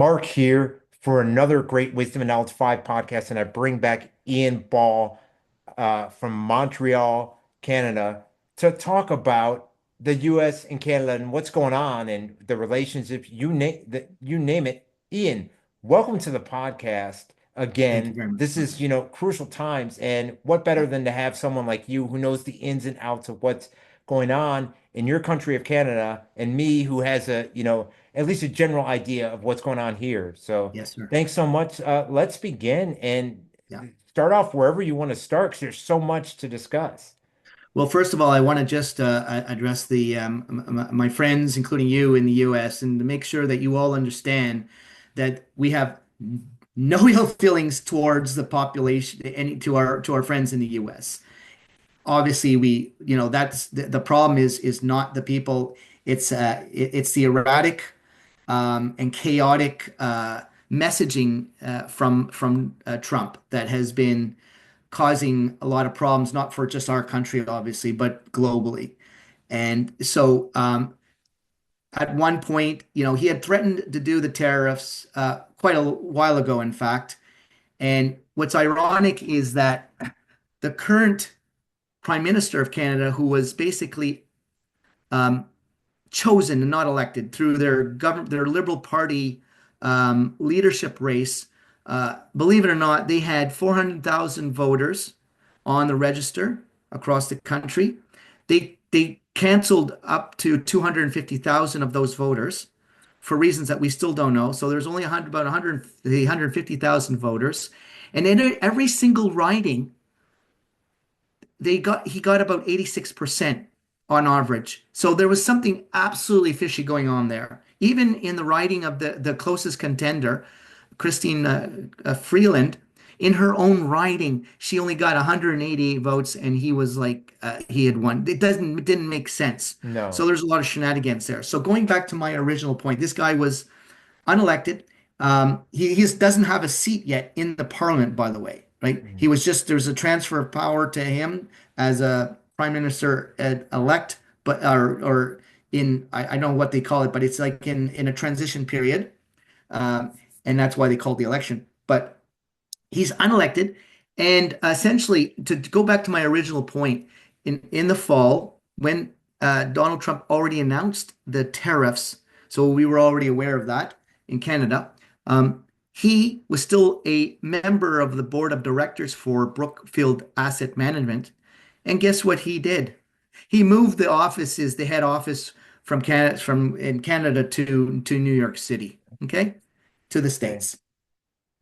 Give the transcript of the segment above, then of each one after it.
Mark here for another great Wisdom and Knowledge 5 podcast, and I bring back Ian Ball from Montreal, Canada, to talk about the U.S. and Canada and what's going on and the relationship. You name it. Ian, welcome to the podcast Thank you again. very much, This Mark. is, crucial times, and what better than to have someone like you who knows the ins and outs of what's going on in your country of Canada, and me who has at least a general idea of what's going on here. So Yes, sir. thanks so much. Let's begin and Yeah. start off wherever you want to start because there's so much to discuss. Well, first of all, I want to just address the my friends, including you in the U.S., and to make sure that you all understand that we have no ill feelings towards the population and to our friends in the U.S. Obviously, that's the problem is not the people. It's the erratic and chaotic messaging from Trump that has been causing a lot of problems, not for just our country, obviously, but globally. And so, at one point, he had threatened to do the tariffs quite a while ago, in fact. And what's ironic is that the current Prime Minister of Canada, who was basically um, chosen and not elected through their Liberal Party leadership race. Believe it or not, they had 400,000 voters on the register across the country. They canceled up to 250,000 of those voters for reasons that we still don't know. So there's only about 150,000 voters, and in every single riding, he got about 86% on average. So there was something absolutely fishy going on there. Even in the riding of the closest contender, Christine Freeland, in her own riding, she only got 188 votes, and he was like he had won. It didn't make sense. So No. there's a lot of shenanigans there. So going back to my original point, this guy was unelected. He doesn't have a seat yet in the parliament, by the way, right? Mhm. He was just, there's a transfer of power to him as a prime minister elect, but or in, I don't know what they call it, but it's like in a transition period. Um, and that's why they called the election. But he's unelected. And essentially, to go back to my original point, in the fall, when Donald Trump already announced the tariffs, so we were already aware of that in Canada. He was still a member of the board of directors for Brookfield Asset Management. And guess what he did? He moved the head office from Canada to New York City, okay, to the Okay. States.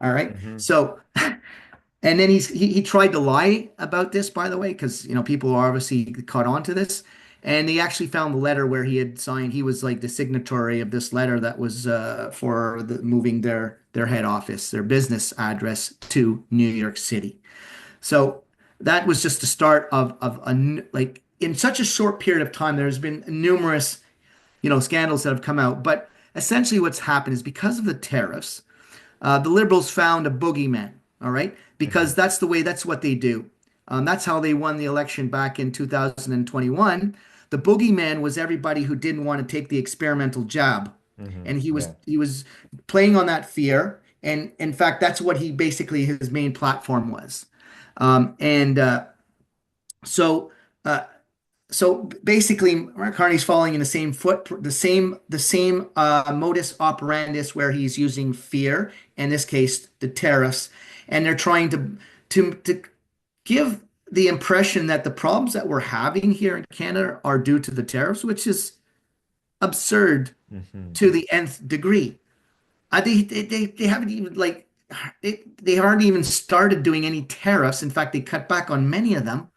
All right. Hmm. So and then he tried to lie about this, by the way, because people are obviously caught on to this. And they actually found the letter where he had signed. He was like the signatory of this letter that was for moving their head office, their business address to New York City. So that was just the start like in such a short period of time. There's been numerous scandals that have come out, but essentially what's happened is because of the tariffs. The liberals found a boogeyman, all right, Hmm. because that's what they do. That's how they won the election back in 2021. The boogeyman was everybody who didn't want to take the experimental jab, Hmm. and he was Yeah. he was playing on that fear. And in fact, that's what he basically his main platform was. And so. Uh, so basically, Mark Carney's falling in the same the same modus operandus where he's using fear, in this case, the tariffs, and they're trying to give the impression that the problems that we're having here in Canada are due to the tariffs, which is absurd Hmm. to the nth degree. They haven't even like they hardly even started doing any tariffs. In fact, they cut back on many of them.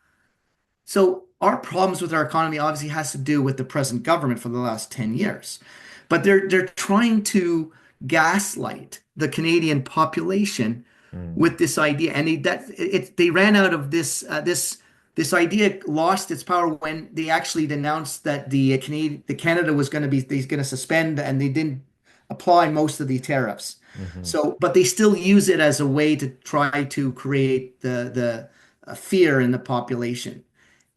So our problems with our economy obviously has to do with the present government for the last 10 years. But they're trying to gaslight the Canadian population Mm. with this idea. And they ran out of this idea lost its power when they actually announced that the Canada was going to be they's going to suspend, and they didn't apply most of the tariffs. Hmm. So, but they still use it as a way to try to create the fear in the population.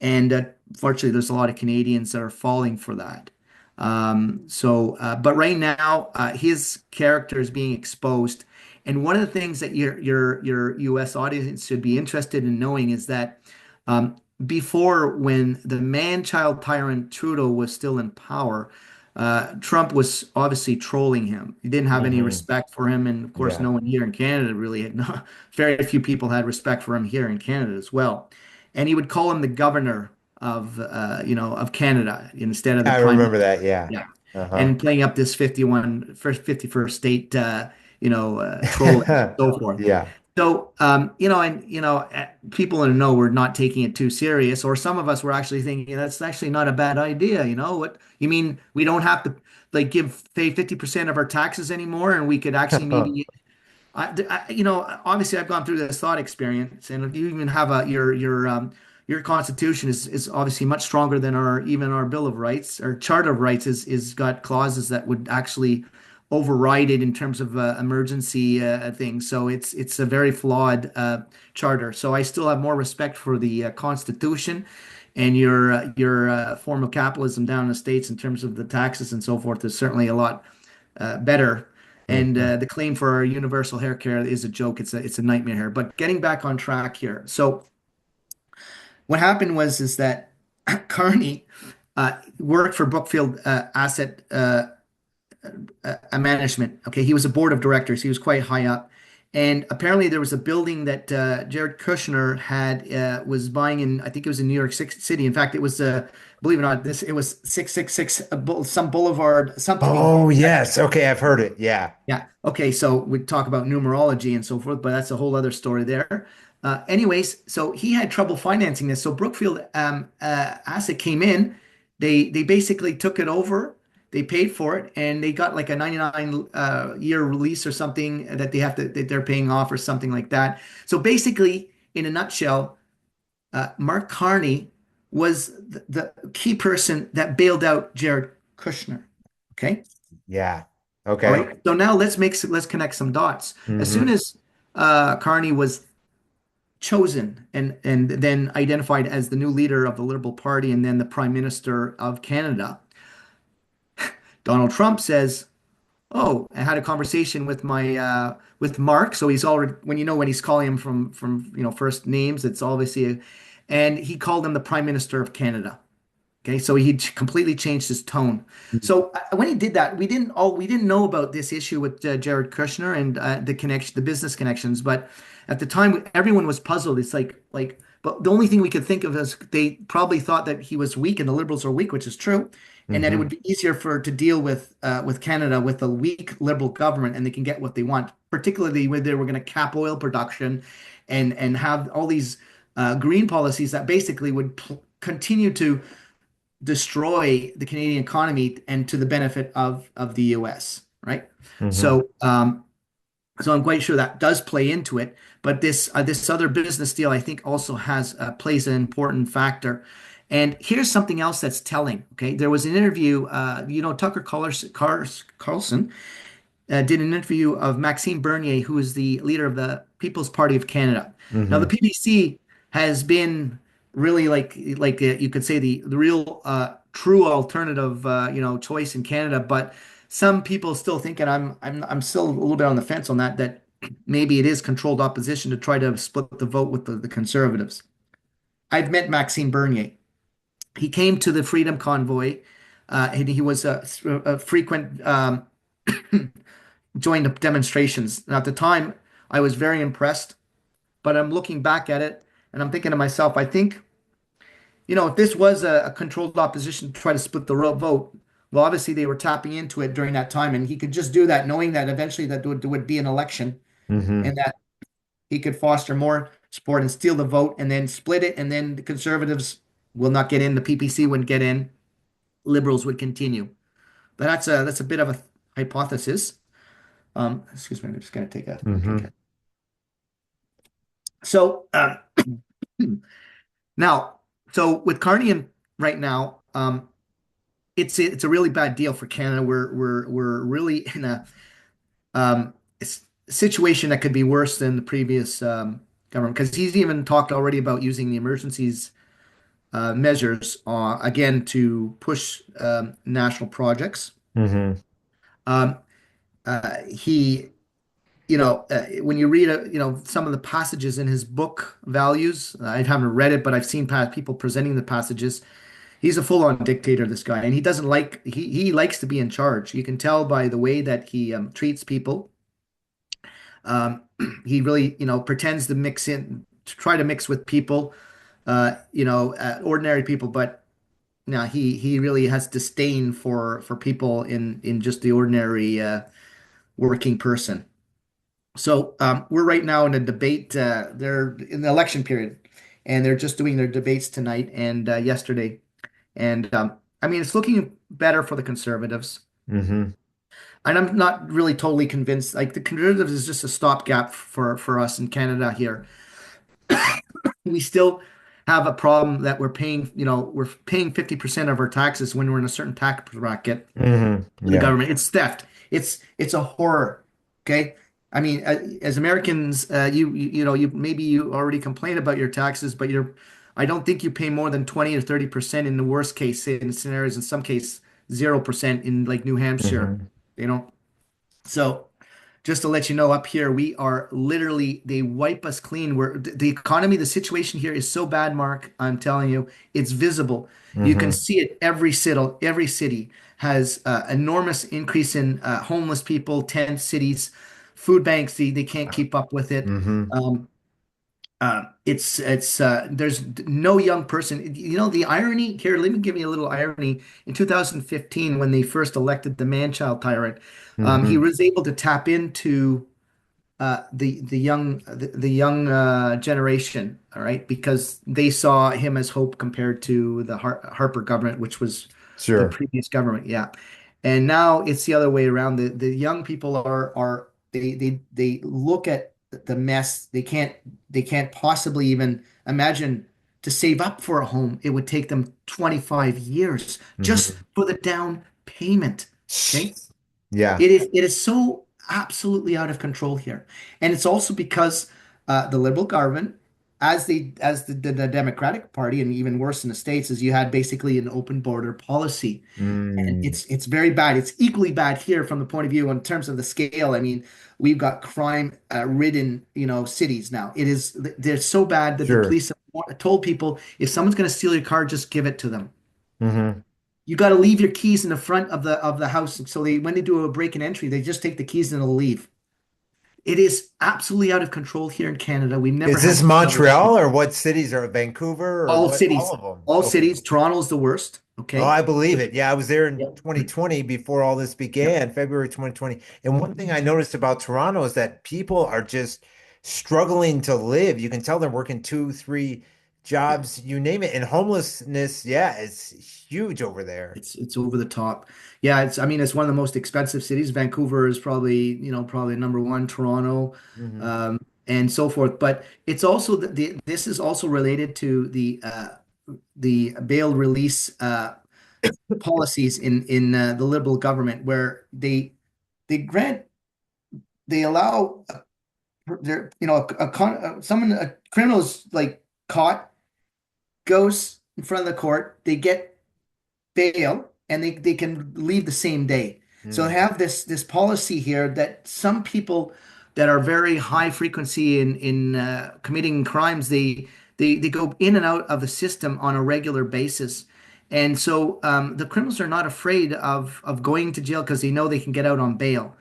And fortunately, there's a lot of Canadians that are falling for that. But right now, his character is being exposed. And one of the things that your U.S. audience should be interested in knowing is that um, before, when the man-child tyrant Trudeau was still in power, Trump was obviously trolling him. He didn't have any Hmm. respect for him, and of course, Yeah. no one here in Canada really had. No, very few people had respect for him here in Canada as well. And he would call him the governor of Canada instead of the I prime remember minister. that. Yeah. Yeah, Uh-huh. and playing up this 51st state, trolling and so forth. Yeah. So, people in the know were not taking it too serious, or some of us were actually thinking that's actually not a bad idea. You know what? You mean we don't have to like pay 50% of our taxes anymore, and we could actually maybe obviously I've gone through this thought experience, and if you even have your Constitution is obviously much stronger than our Bill of Rights. Our Charter of Rights is got clauses that would actually override it in terms of emergency things. So it's a very flawed charter. So I still have more respect for the Constitution. And your form of capitalism down in the States in terms of the taxes and so forth is certainly a lot better. And Hmm. the claim for universal hair care is a joke. It's a nightmare here. But getting back on track here. So what happened was is that Carney worked for Brookfield Asset Management. Okay, he was a board of directors. He was quite high up, and apparently there was a building that Jared Kushner had was buying in. I think it was in New York City. In fact, it was believe it or not, this it was 666 some boulevard something. Oh, yes. Okay, I've heard it. Yeah. Yeah. Okay. So we talk about numerology and so forth, but that's a whole other story there. Anyways, so he had trouble financing this. So Brookfield Asset came in. They basically took it over. They paid for it, and they got like a 99 year release or something that they're paying off or something like that. So basically, in a nutshell, Mark Carney was the key person that bailed out Jared Kushner. Okay. Yeah. All Okay. right. So now let's connect some dots. As soon Hmm. as Carney was chosen and then identified as the new leader of the Liberal Party and then the Prime Minister of Canada, Donald Trump says, "Oh, I had a conversation with my with Mark." So he's already when he's calling him from first names, it's obviously and he called him the Prime Minister of Canada. Okay, so he completely changed his tone. So when he did that, we didn't know about this issue with Jared Kushner and the business connections. But at the time, everyone was puzzled. It's but the only thing we could think of is they probably thought that he was weak and the Liberals are weak, which is true, and that it would Hmm. be easier for to deal with Canada with a weak Liberal government, and they can get what they want, particularly when they were going to cap oil production, and have all these green policies that basically would continue to destroy the Canadian economy and to the benefit of the US, right? Hmm. So so I'm quite sure that does play into it, but this other business deal I think also has plays an important factor. And here's something else that's telling. Okay, there was an interview. Tucker Carlson did an interview of Maxime Bernier, who is the leader of the People's Party of Canada. Now, the Hmm. PBC has been really you could say the real true alternative choice in Canada, but some people still think, and I'm still a little bit on the fence on that maybe it is controlled opposition to try to split the vote with the Conservatives. I've met Maxime Bernier. He came to the Freedom Convoy. And he was a frequent joined the demonstrations. And at the time, I was very impressed, but I'm looking back at it and I'm thinking to myself, I think, if this was a controlled opposition to try to split the vote, well, obviously they were tapping into it during that time, and he could just do that, knowing that eventually that would be an election, Hmm. and that he could foster more support and steal the vote, and then split it, and then the Conservatives will not get in, the PPC wouldn't get in, Liberals would continue. But that's a bit of a hypothesis. Excuse me, I'm just gonna take a drink. Hmm. So now, so with Carney right now, it's a really bad deal for Canada. We're really in a situation that could be worse than the previous government because he's even talked already about using the emergencies measures again to push national projects. Hmm. Um, he, when you read, some of the passages in his book, Values, I haven't read it, but I've seen people presenting the passages. He's a full-on dictator, this guy, and he doesn't like he likes to be in charge. You can tell by the way that he treats people. Um, he really, pretends to try to mix with people, ordinary people, but no, he really has disdain for people in just the ordinary working person. So we're right now in a debate. They're in the election period, and they're just doing their debates tonight and yesterday. And I mean, it's looking better for the conservatives. Hmm. And I'm not really totally convinced. Like the conservatives is just a stopgap for us in Canada here. We still have a problem that we're paying 50% of our taxes when we're in a certain tax bracket Hmm. to the Yeah. government. It's theft. It's a horror. Okay. I mean, as Americans, you maybe you already complain about your taxes, but I don't think you pay more than 20 or 30% in the worst case in scenarios. In some case, 0% in like New Hampshire. Hmm. You know, so just to let you know, up here, we are literally, they wipe us clean. The economy, the situation here is so bad, Mark. I'm telling you, it's visible. You can Hmm. see it every city has enormous increase in homeless people, tent cities, food banks. They can't keep up with it. Hmm. Um, there's no young person. You know, the irony here, let me give you a little irony. In 2015, when they first elected the man-child tyrant, he Hmm. was able to tap into the young generation, all right, because they saw him as hope compared to the Harper government, which was the Sure. previous government. Yeah, and now it's the other way around. The young people are they look at the mess. They can't possibly even imagine to save up for a home. It would take them 25 years just Hmm. for the down payment. Okay. Yeah. It is so absolutely out of control here, and it's also because the liberal government, as the Democratic Party, and even worse in the States, is you had basically an open border policy, and Mm. it's very bad. It's equally bad here from the point of view in terms of the scale. I mean, we've got crime ridden, cities now. They're so bad that the Sure. police have told people if someone's going to steal your car, just give it to them. Hmm. You got to leave your keys in the front of the house. So when they do a break and entry, they just take the keys and they'll leave. It is absolutely out of control here in Canada. We've never Is had this this level of crime. Montreal or what cities are Vancouver or All what? All cities, of them. all Okay. cities. Toronto's the worst. Oh, Okay. I believe it. Yeah, I was there in Yep. 2020 before all this Yep. began, February 2020. And one thing I noticed about Toronto is that people are just struggling to live. You can tell they're working two, three Yep. jobs, you name it. And homelessness, yeah, it's huge over there. It's over the top. Yeah, I mean it's one of the most expensive cities. Vancouver is probably number one, Toronto, Hmm. um, and so forth. But it's also this is also related to the bail release policies in the liberal government where they grant they allow there someone a criminal is like caught goes in front of the court, they get bail, and they can leave the same day. So they Hmm. have this policy here that some people that are very high frequency in committing crimes, they go in and out of the system on a regular basis. And so the criminals are not afraid of going to jail because they know they can get out on bail.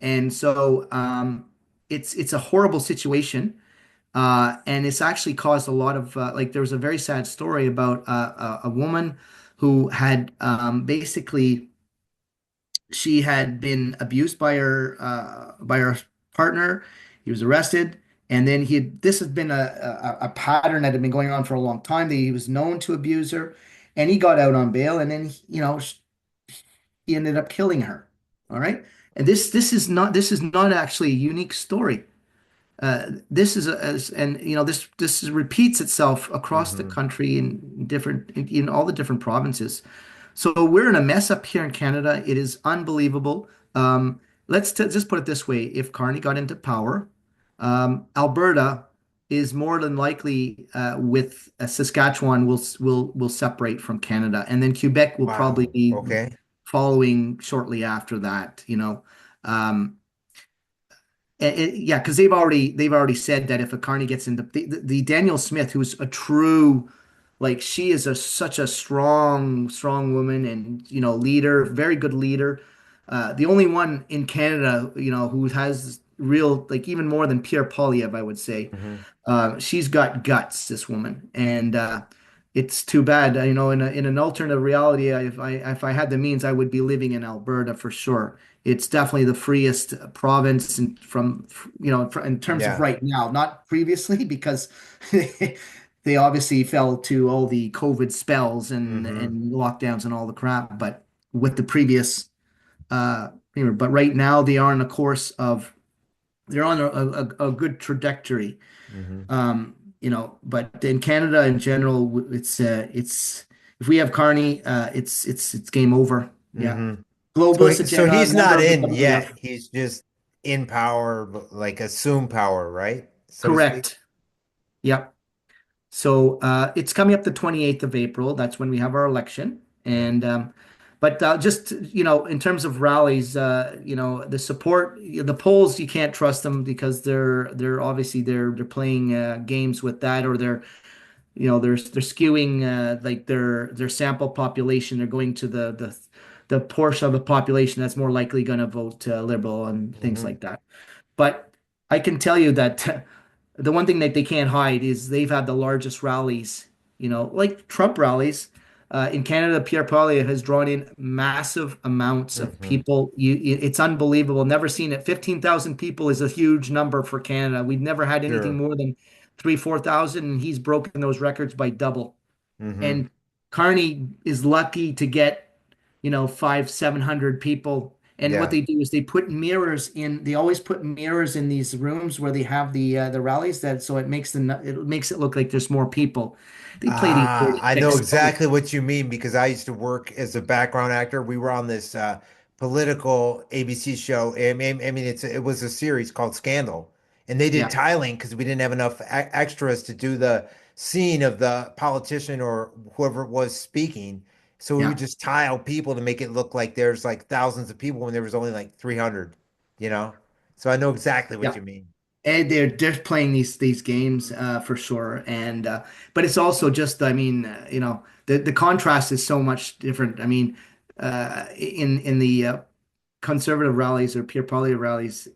And so it's a horrible situation. And it's actually caused a lot of like there was a very sad story about a woman who had basically she had been abused by her partner. He was arrested, and then this has been a pattern that had been going on for a long time. That he was known to abuse her, and he got out on bail, and then he ended up killing her. All right, and this is not actually a unique story. This is and this repeats itself across the Hmm. country in all the different provinces. So we're in a mess up here in Canada. It is unbelievable. Let's just put it this way: if Carney got into power, Alberta is more than likely with Saskatchewan will separate from Canada, and then Quebec will probably Wow. be Okay. following shortly after that. Um, yeah, because they've already said that if a Carney gets into the Daniel Smith, who's a true like she is such a strong woman and leader, very good leader. The only one in Canada, who has real like even more than Pierre Poilievre, I would say. Hmm. She's got guts, this woman, and it's too bad. In an alternative reality, if I had the means, I would be living in Alberta for sure. It's definitely the freest province, and in terms of Yeah. right now, not previously, because they obviously fell to all the COVID spells and Hmm. lockdowns and all the crap. But with the previous, but right now they're on a good trajectory. Hmm. But in Canada in general, it's if we have Carney, it's game over. Yeah, Hmm. globalist So agenda, he's member not of the in WF. yet. He's just in power, like assume power, right? So to speak. Correct. Yep. So it's coming up the 28th of April. That's when we have our election. Yeah. And but just in terms of rallies, the support, the polls, you can't trust them because they're obviously they're playing games with that, or they're skewing like their sample population. They're going to the portion of the population that's more likely going to vote liberal and things Hmm. like that. But I can tell you that the one thing that they can't hide is they've had the largest rallies, like Trump rallies. In Canada, Pierre Poilievre has drawn in massive amounts of Hmm. people. It's unbelievable. Never seen it. 15,000 people is a huge number for Canada. We've never had anything Sure. more than 4,000, and he's broken those records by double. Hmm. And Carney is lucky to get, 700 people. And what Yeah. they do is they always put mirrors in these rooms where they have the rallies, that so it makes it look like there's more people. They play these Ah, dirty I know tricks. exactly what you mean because I used to work as a background actor. We were on this political ABC show. I mean, it was a series called Scandal, and they did Yeah, tiling because we didn't have enough extras to do the scene of the politician or whoever it was speaking. So we would yeah, just tile people to make it look like there's like thousands of people when there was only like 300, you know? So I know exactly what yeah. you mean. And they're playing these games for sure. And but it's also just, I mean, the contrast is so much different. I mean, in the conservative rallies or Pierre Poilievre rallies,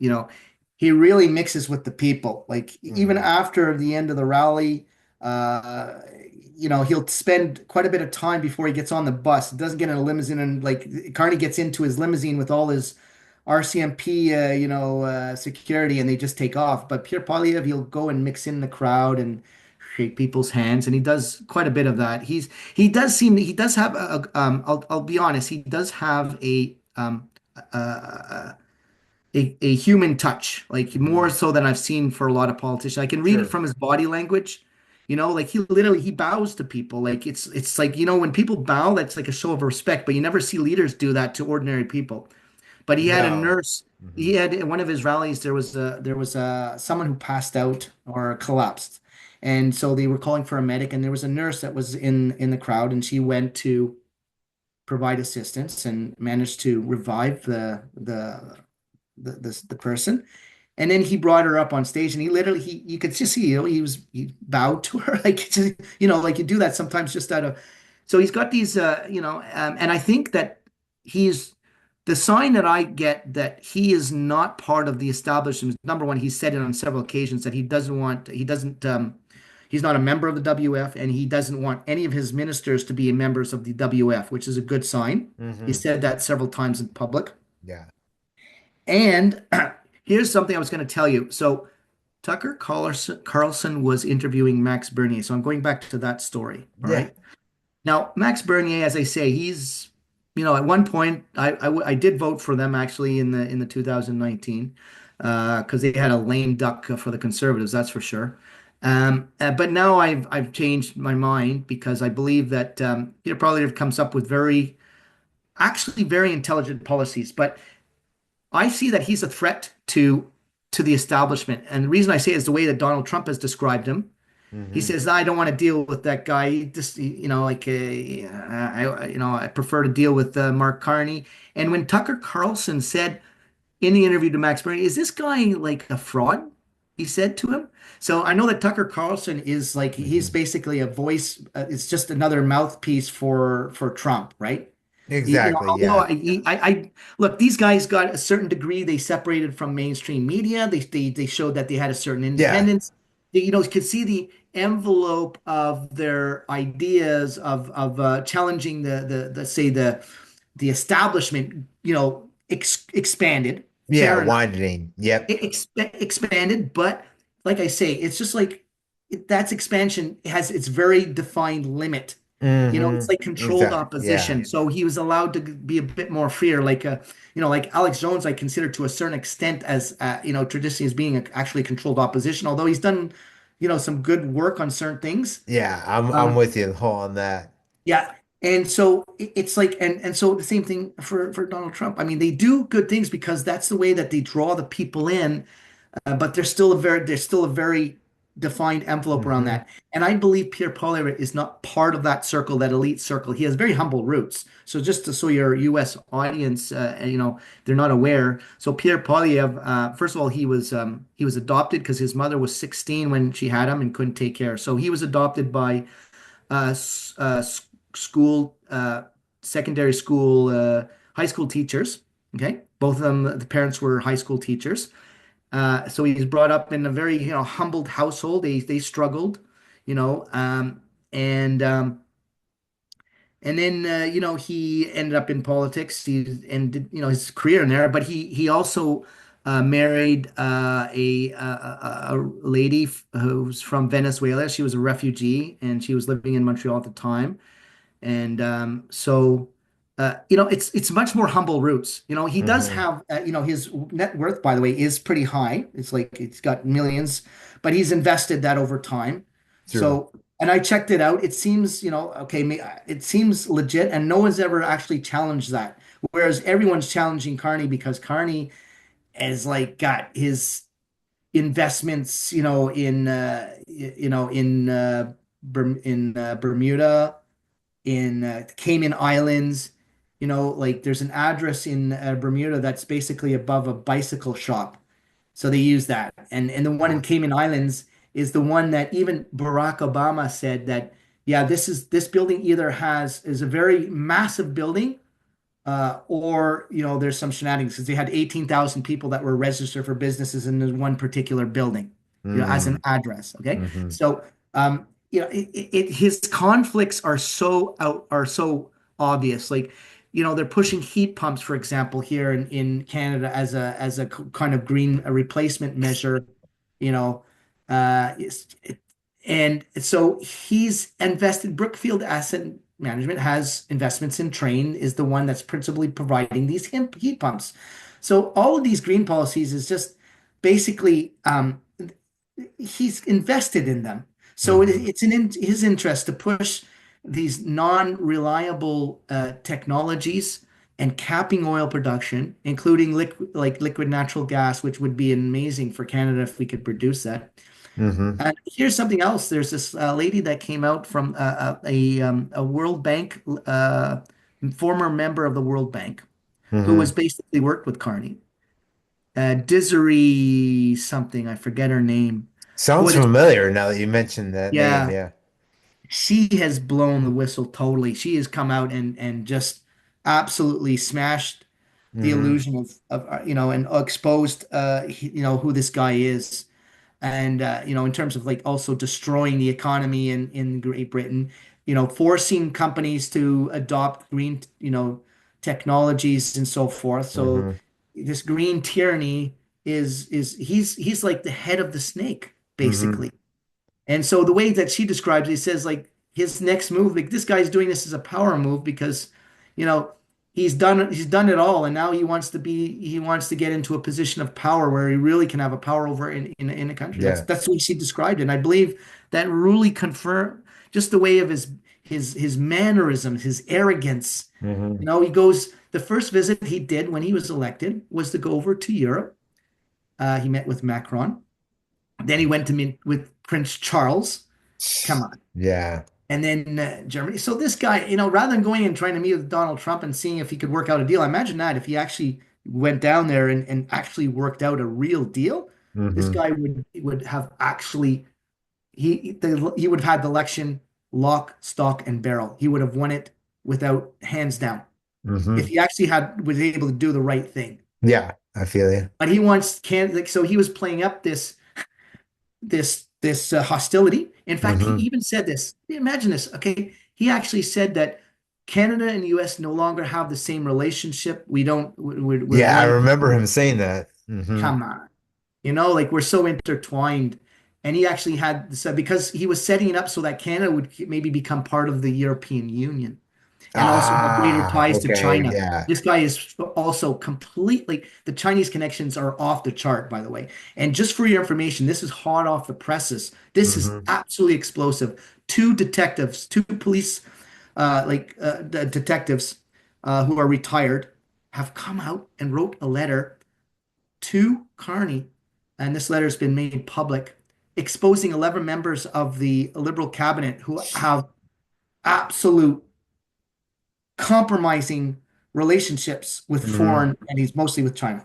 he really mixes with the people. Like even Hmm. after the end of the rally, uh, he'll spend quite a bit of time before he gets on the bus. He doesn't get in a limousine, and like Carney gets into his limousine with all his RCMP, security, and they just take off. But Pierre Poilievre, he'll go and mix in the crowd and shake people's hands, and he does quite a bit of that. He does have I'll be honest, he does have uh, a human touch, like more Hmm. so than I've seen for a lot of politicians. I can read it Sure. from his body language. Like he bows to people. Like it's like, when people bow, that's like a show of respect, but you never see leaders do that to ordinary people. But he had a No. nurse. He Hmm. had in one of his rallies, there was someone who passed out or collapsed. And so they were calling for a medic, and there was a nurse that was in the crowd, and she went to provide assistance and managed to revive the person. And then he brought her up on stage, and he literally he you could just see, he bowed to her like just, like you do that sometimes just out of. So he's got these and I think that he's the sign that I get that he is not part of the establishment. Number one, he's said it on several occasions that he doesn't he's not a member of the WF, and he doesn't want any of his ministers to be members of the WF, which is a good sign. He Hmm. said that several times in public. Yeah. And here's something I was going to tell you. So Tucker Carlson was interviewing Max Bernier. So I'm going back to that story. All Yeah. right. Now, Max Bernier, as I say, he's, at one point, I did vote for them actually in the 2019 because they had a lame duck for the Conservatives, that's for sure. But now I've changed my mind because I believe that Peter Poilievre comes up with actually very intelligent policies. But I see that he's a threat to to the establishment. And the reason I say it is the way that Donald Trump has described him. He Hmm. says, I don't want to deal with that guy. He just, like, I prefer to deal with Mark Carney. And when Tucker Carlson said in the interview to Max Bernie, is this guy like a fraud? He said to him. So I know that Tucker Carlson is like, he's Hmm. basically a voice. It's just another mouthpiece for Trump, right? Exactly. Although Yeah. I look, these guys got a certain degree. They separated from mainstream media. They showed that they had a certain Yeah. independence. You could see the envelope of their ideas of challenging the say the establishment. Expanded. Yeah. Fair enough. Widening. Yep. Expanded, but like I say, it's just like that's expansion has its very defined limit. It's like controlled Exactly. Yeah. opposition. So he was allowed to be a bit more freer. Like, like Alex Jones, I consider to a certain extent as, traditionally as being actually controlled opposition, although he's done, some good work on certain things. Yeah. I'm Um, with you whole on that. yeah. And so it's like, and so the same thing for Donald Trump. I mean, they do good things because that's the way that they draw the people in, but there's still a very defined envelope around Hmm. that. And I believe Pierre Poilievre is not part of that circle, that elite circle. He has very humble roots. So so your U.S. audience, they're not aware. So Pierre Poilievre, first of all, he was adopted because his mother was 16 when she had him and couldn't take care. So he was adopted by school, secondary school, high school teachers. Okay, both of them, the parents were high school teachers. So he was brought up in a very, humbled household. They struggled, you know, um, and um, and then he ended up in politics. He ended his career in there, but he also married a lady who's from Venezuela. She was a refugee and she was living in Montreal at the time. And it's much more humble roots. He does Hmm. have, his net worth, by the way, is pretty high. It's like it's got millions, but he's invested that over time. True. So, and I checked it out. It seems, okay, it seems legit, and no one's ever actually challenged that. Whereas everyone's challenging Carney because Carney has like got his investments, in Bermuda, in Cayman Islands. Like there's an address in Bermuda that's basically above a bicycle shop. So they use that. And the one in Wow. Cayman Islands is the one that even Barack Obama said that, yeah, this building either is a very massive building, or there's some shenanigans because they had 18,000 people that were registered for businesses in this one particular building, as an Mm. address. Okay, Hmm. so his conflicts are so obvious. Like, they're pushing heat pumps, for example, here in Canada as a kind of green replacement measure. You know, uh, it's- and so he's invested. Brookfield Asset Management has investments in Train, is the one that's principally providing these heat pumps. So all of these green policies is just basically, he's invested in them. So Hmm. it's in his interest to push these non-reliable technologies and capping oil production, including liquid natural gas, which would be amazing for Canada if we could produce that. Hmm. And here's something else. There's this lady that came out from a World Bank, former member of the World Bank, who was Hmm. basically worked with Carney. Desiree something, I forget her name. Sounds Boy, familiar now that you mentioned that name. yeah, Yeah. she has blown the whistle totally. She has come out and just absolutely smashed the Hmm. illusion of and exposed who this guy is. And in terms of like also destroying the economy in Great Britain, forcing companies to adopt green, technologies and so forth. So Hmm. this green tyranny is he's like the head of the snake, Hmm. basically. And so the way that she describes it, he says like his next move, like this guy's doing this as a power move because, you know, he's done it all, and now he wants to get into a position of power where he really can have a power over in a country. That's Yeah. that's the way she described it. And I believe that really confirmed just the way of his mannerisms, his arrogance. Hmm. He goes, the first visit he did when he was elected was to go over to Europe He met with Macron. Then he went to meet with Prince Charles. Come on. Yeah. And then Germany. So this guy, rather than going and trying to meet with Donald Trump and seeing if he could work out a deal, imagine that if he actually went down there and actually worked out a real deal, this Hmm. guy would have actually he would have had the election lock, stock, and barrel. He would have won it without hands down if Hmm. he actually had was able to do the right thing. Yeah, I feel you. But he wants can like so he was playing up this hostility. In fact, he Hmm. even said this. Imagine this. Okay, he actually said that Canada and the U.S. no longer have the same relationship. We don't. We're Yeah, I going remember to him saying that. Hmm. come on. Like we're so intertwined. And he actually had said because he was setting it up so that Canada would maybe become part of the European Union and also have greater Ah, ties to okay, China. yeah. This guy is also completely, the Chinese connections are off the chart, by the way. And just for your information, this is hot off the presses. This is Hmm. absolutely explosive. Two detectives, two police, detectives who are retired, have come out and wrote a letter to Carney, and this letter has been made public, exposing 11 members of the Liberal cabinet who have absolute compromising relationships with Hmm. foreign entities, mostly with China,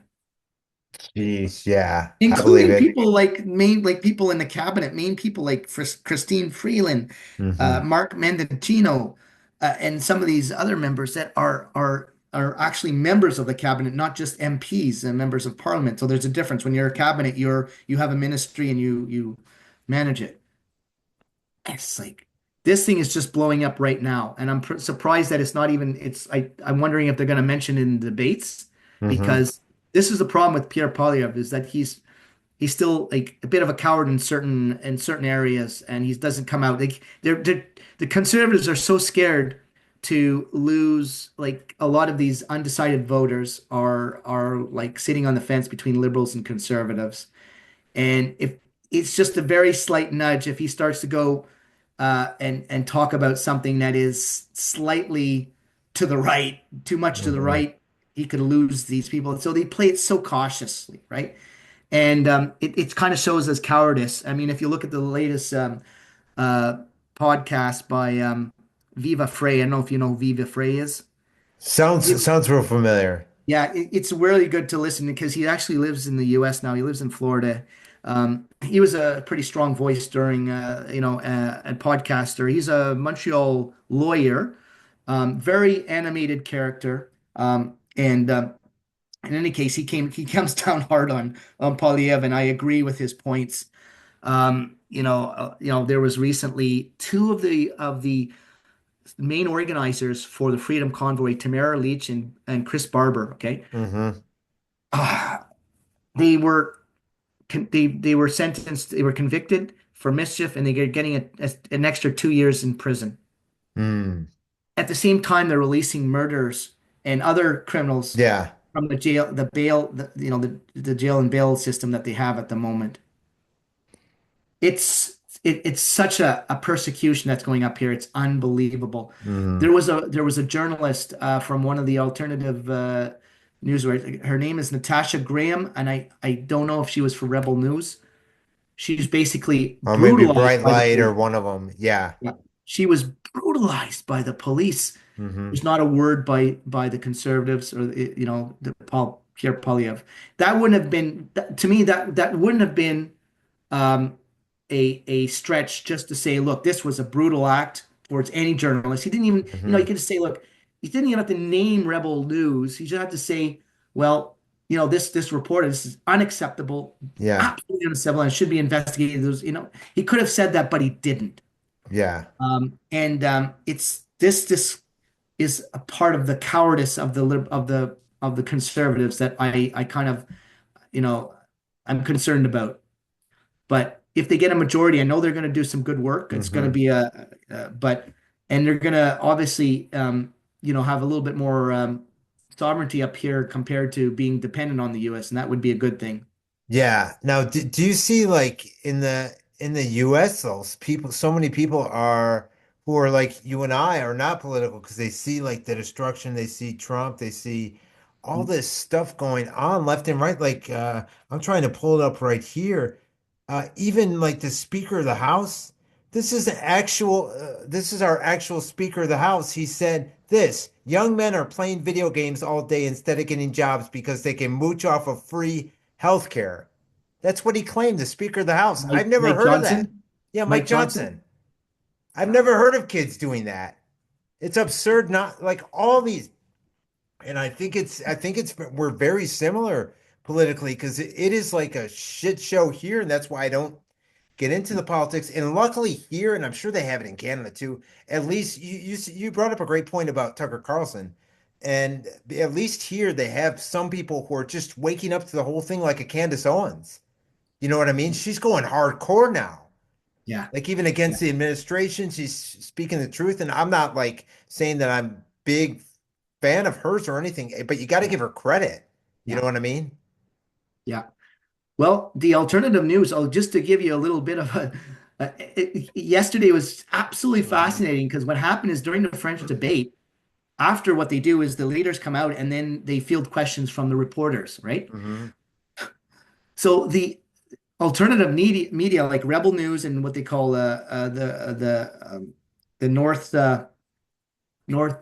Jeez, yeah, I believe including it. people like people in the cabinet, main people like Christine Freeland, Hmm. Mark Mendocino, and some of these other members that are actually members of the cabinet, not just MPs and members of parliament. So there's a difference. When you're a cabinet, you have a ministry and you manage it. It's like this thing is just blowing up right now, and I'm surprised that it's not even. I'm wondering if they're going to mention it in debates Hmm. because this is the problem with Pierre Poilievre is that he's still like a bit of a coward in certain areas, and he doesn't come out. Like the conservatives are so scared to lose. Like a lot of these undecided voters are like sitting on the fence between liberals and conservatives. And if it's just a very slight nudge, if he starts to go and talk about something that is slightly to the right, too much to the Hmm. right, he could lose these people. And so they play it so cautiously, right? And it kind of shows as cowardice. I mean, if you look at the latest uh, podcast by Viva Frey, I don't know if you know who Viva Frey is. Sounds real familiar. Yeah, it's really good to listen because he actually lives in the U.S. now. He lives in Florida. He was a pretty strong voice during, a podcaster. He's a Montreal lawyer, very animated character. And in any case, he comes down hard on Polyev, and I agree with his points. There was recently two of the main organizers for the Freedom Convoy, Tamara Leach and Chris Barber. Okay, Hmm. Ah, they were they were sentenced, they were convicted for mischief, and they're getting an extra 2 years in prison. Mm. At the same time, they're releasing murderers and other criminals Yeah. from the jail, the bail, the jail and bail system that they have at the moment. It's such a persecution that's going up here. It's unbelievable. Hmm. There was a journalist from one of the alternative news. Her name is Natasha Graham, and I don't know if she was for Rebel News. She's basically Or maybe brutalized Bright by the Light or police. one of them. Yeah. Yeah. She was brutalized by the police. Hmm. There's not a word by the conservatives or the Pierre Poilievre. That wouldn't have been to me that wouldn't have been um, a stretch just to say, look, this was a brutal act towards any journalist. He didn't even, you Hmm. could just say, look, he didn't even have to name Rebel News. He just had to say, well, this reporter, this is unacceptable, Yeah. absolutely unacceptable, and should be investigated. He could have said that, but he didn't. Yeah. And it's this is a part of the cowardice of the conservatives that I kind of, you know, I'm concerned about. But if they get a majority, I know they're going to do some good work. It's going to Hmm. be and they're going to obviously, have a little bit more sovereignty up here compared to being dependent on the U.S., and that would be a good thing. Yeah. Now, do you see like in the US, those people, so many people are who are like you and I are not political because they see like the destruction, they see Trump, they see all this stuff going on left and right. Like I'm trying to pull it up right here. Even like the Speaker of the House. This is our actual Speaker of the House. He said this, young men are playing video games all day instead of getting jobs because they can mooch off of free health care. That's what he claimed, the Speaker of the House. I've never Mike heard of that. Johnson. Yeah, Mike Mike Johnson. Johnson. I've never heard of kids doing that. It's absurd, not like all these. And I think it's, we're very similar politically because it is like a shit show here. And that's why I don't get into the politics. And luckily here, and I'm sure they have it in Canada too, at least you brought up a great point about Tucker Carlson. And at least here they have some people who are just waking up to the whole thing like a Candace Owens. You know what I mean? She's going hardcore now. Yeah. Like even against the administration, she's speaking the truth. And I'm not like saying that I'm big fan of hers or anything, but you got to Yeah. give her credit. You know Yeah. what I mean? Yeah. Well, the alternative news, oh, just to give you a little bit of yesterday was absolutely Hmm. fascinating because what happened is during the French debate, after what they do is the leaders come out and then they field questions from the reporters, right? Hmm. So the alternative media like Rebel News and what they call the North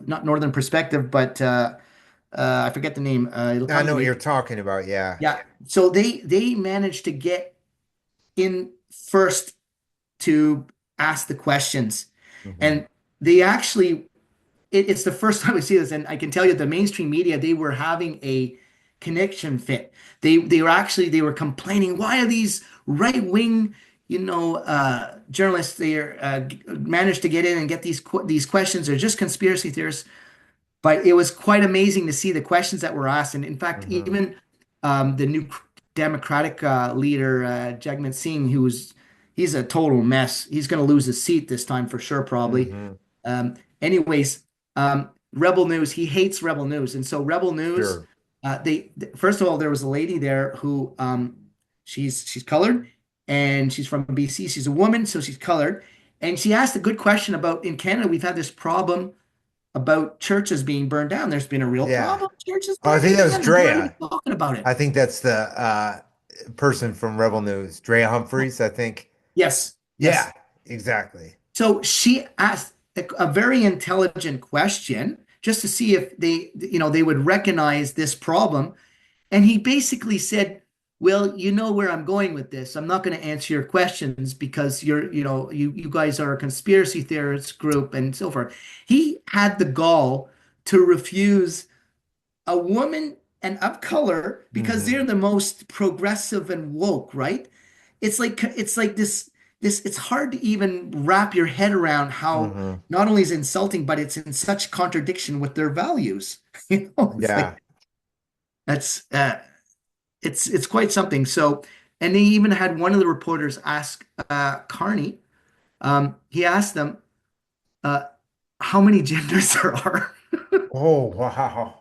not Northern Perspective, but I forget the name. It'll I come know to what me. you're talking about. Yeah. Yeah. So they managed to get in first to ask the questions. Hmm. And they actually, it's the first time we see this, and I can tell you the mainstream media, they were having a connection fit. They were complaining, why are these right-wing, journalists managed to get in and get these questions? They're just conspiracy theorists. But it was quite amazing to see the questions that were asked. And in fact, Hmm. even the new Democratic leader, Jagmeet Singh, he's a total mess. He's going to lose his seat this time for sure, probably. Hmm. Anyways, Rebel News, he hates Rebel News. And so Rebel News, Sure. first of all, there was a lady there who she's colored and she's from BC. She's a woman, so she's colored. And she asked a good question about in Canada, we've had this problem about churches being burned down. There's been a real Yeah. problem, churches Oh, I think burning that was down, and we're not even Drea. talking about it. I think that's the person from Rebel News, Drea Humphreys, I think. Yes, Yeah, yes. exactly. So she asked a very intelligent question just to see if they would recognize this problem. And he basically said, well, you know where I'm going with this. I'm not going to answer your questions because you guys are a conspiracy theorist group and so forth. He had the gall to refuse a woman and of color because they're Hmm. the most progressive and woke, right? It's like this it's hard to even wrap your head around how Hmm. not only is it insulting, but it's in such contradiction with their values. It's Yeah. like that's it's quite something. So, and they even had one of the reporters ask Carney, he asked them uh, how many genders there are. Oh, wow.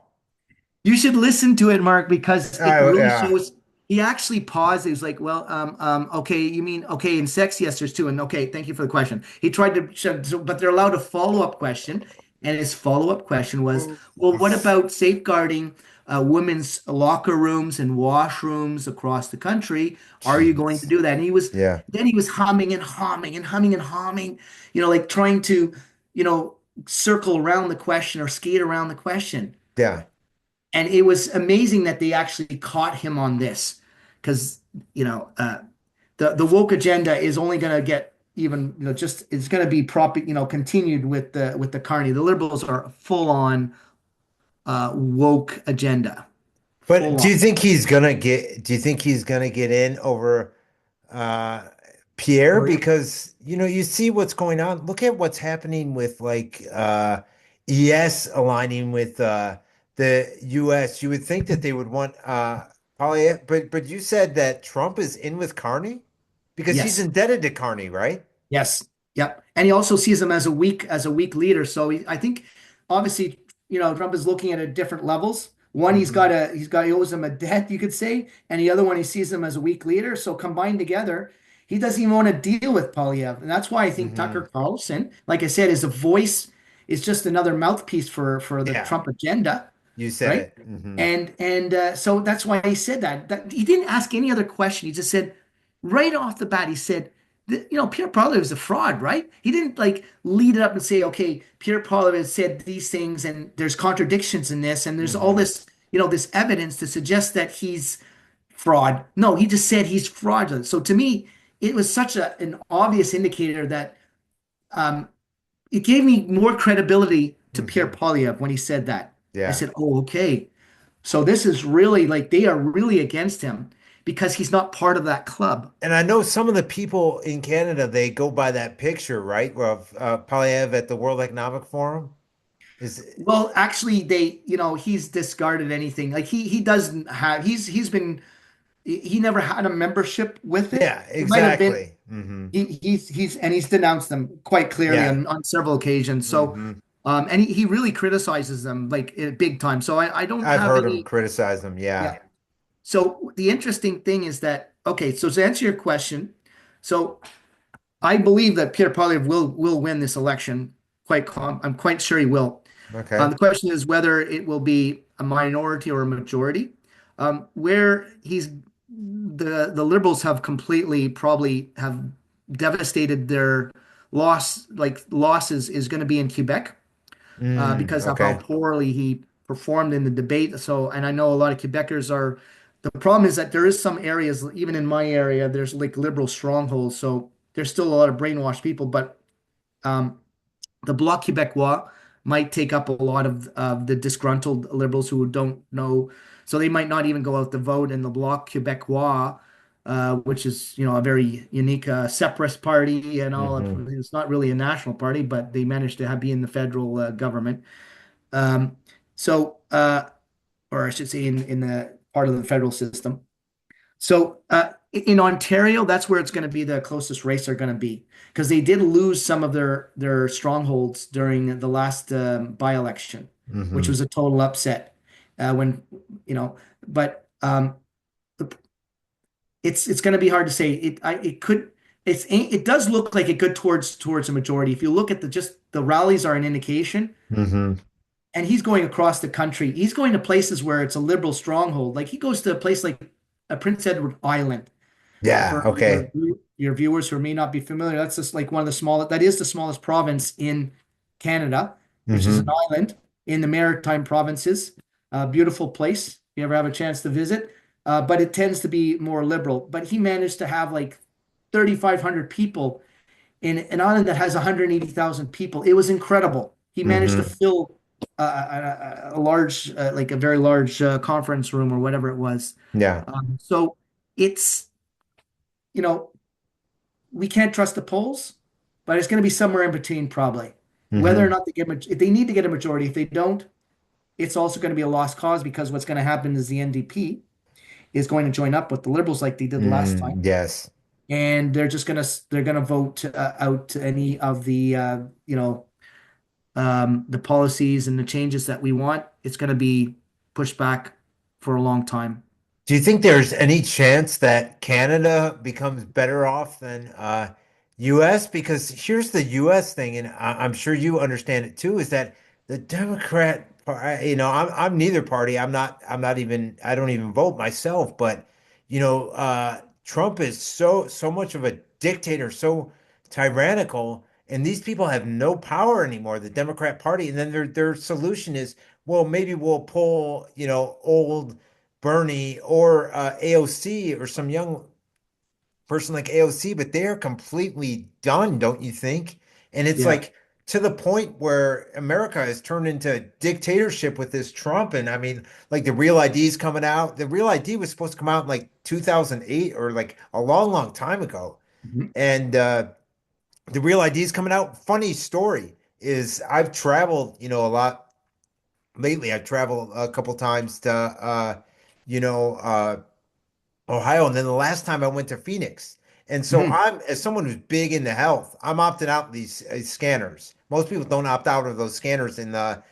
You should listen to it, Mark, because it really Yeah. shows. He actually paused. He was like, "Well, okay, you mean okay in sex? Yes, there's two." And okay, thank you for the question. He tried to, but they're allowed a follow-up question, and his follow-up question was, "Well, what about safeguarding women's locker rooms and washrooms across the country? Are you going to Jeez. do that?" And Yeah. then he was humming and humming and humming and humming, like trying to, you know, circle around the question or skate around the question. Yeah. And it was amazing that they actually caught him on this because the woke agenda is only going to get even just it's going to be continued with the Carney. The liberals are full on woke agenda, But full on. do you think he's gonna get in over uh Pierre? Poirier. Because you see what's going on. Look at what's happening with like ES aligning with the US. You would think that they would want Poly, but you said that Trump is in with Carney because he's Yes. indebted to Carney, right? Yes. Yep. And he also sees him as a weak leader. So I think obviously, Trump is looking at it different levels. One, Hmm. he owes him a debt, you could say, and the other one, he sees him as a weak leader. So combined together, he doesn't even want to deal with Polyev. And that's why I think Hmm. Tucker Carlson, like I said, is a voice, is just another mouthpiece for the Yeah. Trump agenda. You said right? it. Hmm. And so that's why he said that. That he didn't ask any other question. He just said right off the bat, he said, Pierre Poilievre is a fraud, right? He didn't like lead it up and say, okay, Pierre Poilievre has said these things, and there's contradictions in this, and there's all Hmm. this, this evidence to suggest that he's fraud. No, he just said he's fraudulent. So to me, it was such an obvious indicator that um, it gave me more credibility to Pierre Hmm. Poilievre when he said that. I Yeah. said, oh, okay. So this is really like they are really against him because he's not part of that club. And I know some of the people in Canada, they go by that picture, right, of Polyev at the World Economic Forum. Is Well, actually, he's discarded anything. Like he doesn't have. He's been. He never had a membership with it. Yeah, It might have been. exactly. Hmm. He's denounced them quite clearly Yeah. on several occasions. So, Hmm. and he really criticizes them like big time. So I don't I've have heard him any. criticize them. Yeah. Yeah. So the interesting thing is that okay. So to answer your question, so I believe that Pierre Poilievre will win this election. I'm quite sure he will. Okay. The question is whether it will be a minority or a majority. Where he's the Liberals have completely probably have devastated their losses is going to be in Quebec because of how Okay. poorly he performed in the debate. So, and I know a lot of Quebecers are. The problem is that there is some areas, even in my area, there's like liberal strongholds. So there's still a lot of brainwashed people, but um, the Bloc Québécois might take up a lot of the disgruntled liberals who don't know, so they might not even go out to vote. And the Bloc Québécois, which is a very unique separatist party, and all, Hmm. it's not really a national party, but they managed to be in the federal government. Um, so, or I should say, in the part of the federal system. So in Ontario, that's where it's going to be the closest race are going to be because they did lose some of their strongholds during the last by-election, which Hmm. was a total upset. When you know, but it's going to be hard to say. It could it does look like it could towards a majority. If you look at just the rallies are an indication, Hmm. and he's going across the country. He's going to places where it's a liberal stronghold. Like he goes to a place like Prince Edward Island. Yeah. For Okay. your viewers who may not be familiar, that's just like one of the smallest, that is the smallest province in Canada, which is an Hmm. island in the maritime provinces. A beautiful place if you ever have a chance to visit. But it tends to be more liberal. But he managed to have like 3,500 people in an island that has 180,000 people. It was incredible. He managed to Hmm. fill a large, like a very large conference room or whatever it was. Yeah. So it's, you know, we can't trust the polls, but it's going to be somewhere in between probably. Whether or Hmm. not if they need to get a majority, if they don't, it's also going to be a lost cause because what's going to happen is the NDP is going to join up with the Liberals like they did last time, Yes. and they're gonna vote out any of the the policies and the changes that we want. It's going to be pushed back for a long time. Do you think there's any chance that Canada becomes better off than US? Because here's the US thing, and I'm sure you understand it too, is that the Democrat party, I'm neither party. I'm not even, I don't even vote myself, but Trump is so much of a dictator, so tyrannical, and these people have no power anymore, the Democrat Party. And then their solution is, well, maybe we'll pull, old Bernie or AOC or some young person like AOC, but they're completely done, don't you think? And it's Yeah. like to the point where America has turned into dictatorship with this Trump. And I mean, like the Real ID is coming out. The Real ID was supposed to come out in like 2008 or like a long, long time ago. Mhm. And the Real ID is coming out. Funny story is I've traveled, a lot lately. I've traveled a couple times to, you know, uh, Ohio, and then the last time I went to Phoenix. And so Mhm. as someone who's big into health, I'm opting out these scanners. Most people don't opt out of those scanners in the,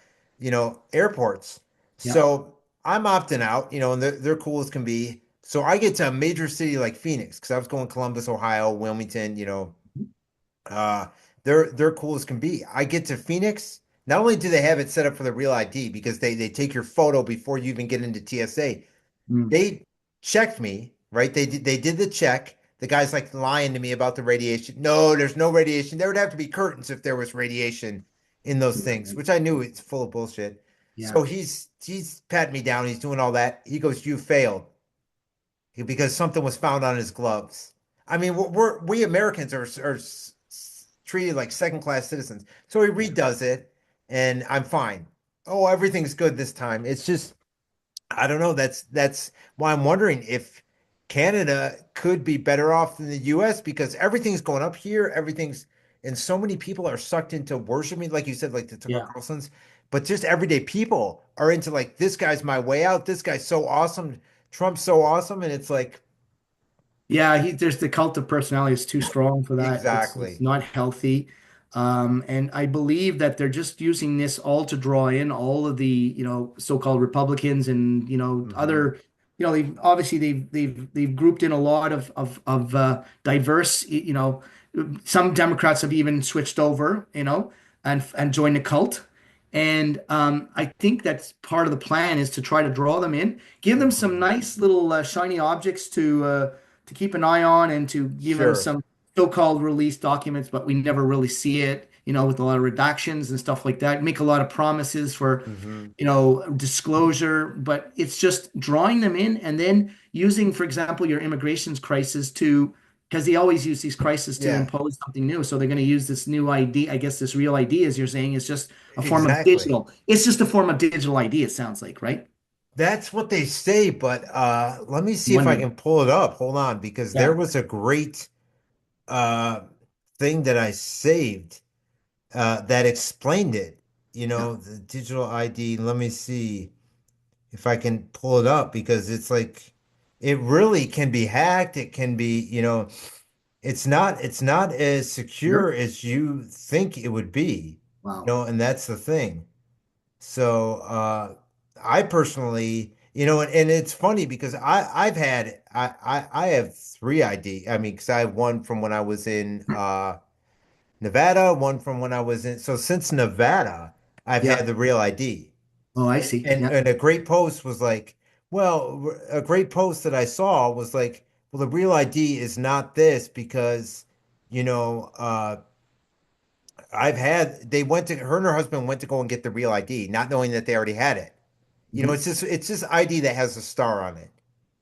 airports. Yeah. So I'm opting out, and they're cool as can be. So I get to a major city like Phoenix because I was going Columbus, Ohio, Wilmington, uh, they're cool as can be. I get to Phoenix, Not only do they have it set up for the real ID because they take your photo before you even get into TSA, Mm, they checked me, right? They did the check. The guy's like lying to me about the radiation. No, there's no radiation. There would have to be curtains if there was radiation in those yeah, things, right. which I knew it's full of bullshit. Yeah. So he's patting me down. He's doing all that. He goes, "You failed," because something was found on his gloves. I mean, we Americans are treated like second class citizens. So he Yeah. redoes it, and I'm fine. Oh, everything's good this time. It's just I don't know. That's why I'm wondering if Canada could be better off than the US because everything's going up here. Everything's and so many people are sucked into worshiping, like you said, like the Tucker Yeah. Carlsons, but just everyday people are into like this guy's my way out. This guy's so awesome. Trump's so awesome, and it's like Yeah, there's the cult of personality is too strong for that. It's exactly. not healthy. And I believe that they're just using this all to draw in all of the, so-called Republicans and, Hmm. other, they've obviously they've grouped in a lot of diverse, some Democrats have even switched over, and joined the cult. And I think that's part of the plan is to try to draw them in, give them some Hmm. nice little shiny objects to keep an eye on and to give them Sure. some so-called release documents, but we never really see it, with a lot of redactions and stuff like that. Make a lot of promises for, Hmm. disclosure, but it's just drawing them in and then using, for example, your immigrations crisis to, because they always use these crises to Yeah, impose something new. So they're going to use this new ID. I guess this real ID, as you're saying, is just a form of exactly. digital. It's just a form of digital ID, it sounds like, right? That's what they say, but let me I'm see if I wondering. can pull it up. Hold on, because there Yeah. was a great uh thing that I saved that explained it. Yeah. The digital ID. Let me see if I can pull it up because it's like it really can be hacked. It can be, it's not as secure Sure. as you think it would be, Wow. and that's the thing. So I personally, and it's funny because I have three ID. I mean, because I have one from when I was in Nevada, one from when I was in. So since Nevada, I've had Yeah. the real ID. Oh, I And, see. and Yeah. and a great post was like, well, a great post that I saw was like, well, the real ID is not this because, you know, they went to her and her husband went to go and get the real ID, not knowing that they already had it. Hmm. It's just ID that has a star on it,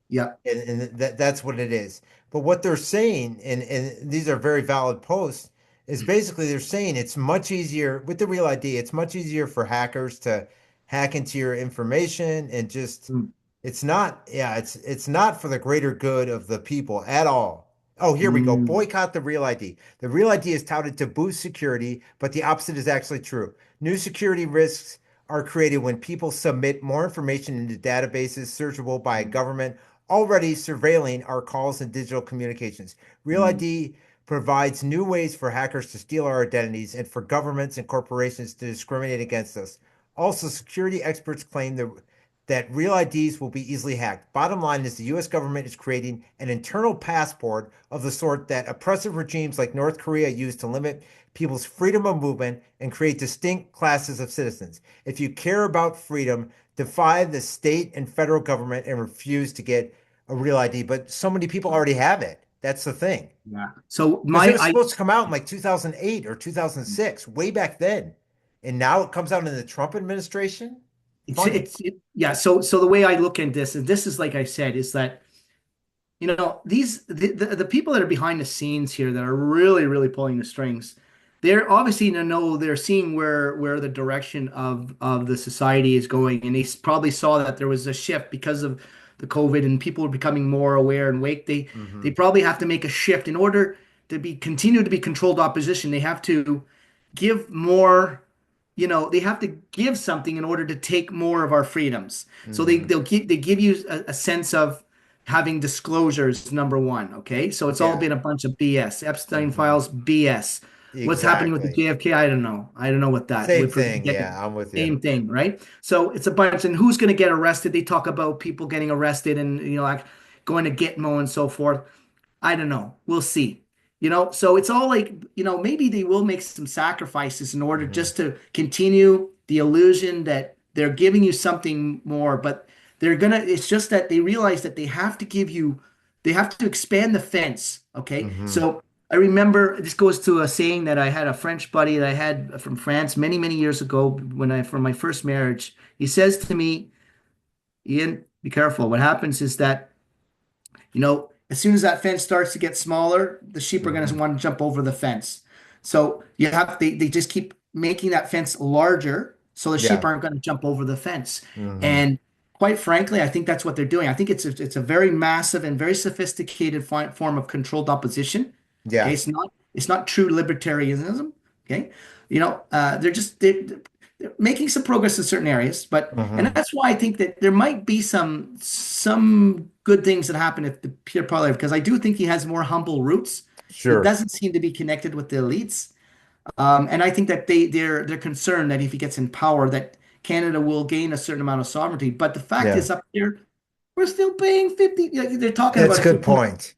Yeah. and that's what it is. But what they're saying, and these are very valid posts, is basically they're saying it's much easier with the real ID. It's much easier for hackers to hack into your information and just Mm. it's not, yeah, it's not for the greater good of the people at all. Oh, here we go. Mm. Boycott the real ID. The real ID is touted to boost security, but the opposite is actually true. New security risks are created when people submit more information into databases searchable by a government already surveilling our calls and digital communications. Real Mm. ID provides new ways for hackers to steal our identities and for governments and corporations to discriminate against us. Also, security experts claim that real IDs will be easily hacked. Bottom line is the US government is creating an internal passport of the sort that oppressive regimes like North Korea use to limit people's freedom of movement and create distinct classes of citizens. If you care about freedom, defy the state and federal government and refuse to get a real ID. But so many people already have it. That's the thing. Yeah. So Because it my was I supposed to come out in like 2008 or 2006, way back then. And now it comes out in the Trump administration. Funny. yeah, so the way I look at this, and this is like I said, is that the people that are behind the scenes here that are really really pulling the strings, they're obviously to know they're seeing where the direction of the society is going, and they probably saw that there was a shift because of the COVID and people are becoming more aware and wake. They Hmm. probably have to make a shift in order to be continue to be controlled opposition. They have to give more. They have to give something in order to take more of our freedoms. So Hmm. they give you a sense of having disclosures, number one. Okay. So it's all Yeah. been a bunch of BS. Epstein Hmm. files, BS. What's happening with the Exactly. JFK? I don't know. I don't know what that Same would thing. get Yeah, the I'm with you. same thing, right? So it's a bunch, and who's going to get arrested? They talk about people getting arrested and like going to Gitmo and so forth. I don't know. We'll see. So it's all like, maybe they will make some sacrifices in order Hmm. just to continue the illusion that they're giving you something more, but it's just that they realize that they have to expand the fence. Okay. Hmm. So I remember this goes to a saying that I had a French buddy that I had from France many, many years ago from my first marriage. He says to me, Ian, be careful. What happens is that as soon as that fence starts to get smaller, the sheep are going to Hmm. want to jump over the fence. So they just keep making that fence larger so the sheep Yeah. aren't going to jump over the fence. Hmm. And quite frankly, I think that's what they're doing. I think it's a very massive and very sophisticated form of controlled opposition. Okay, Yeah. it's not true libertarianism. Okay, they're making some progress in certain areas, and Hmm. that's why I think that there might be some good things that happen if the Pierre Poilievre, because I do think he has more humble roots. He Sure. doesn't seem to be connected with the elites, and I think that they're concerned that if he gets in power, that Canada will gain a certain amount of sovereignty. But the fact Yeah. is, up here, we're still paying 50. They're talking That's about a a good point.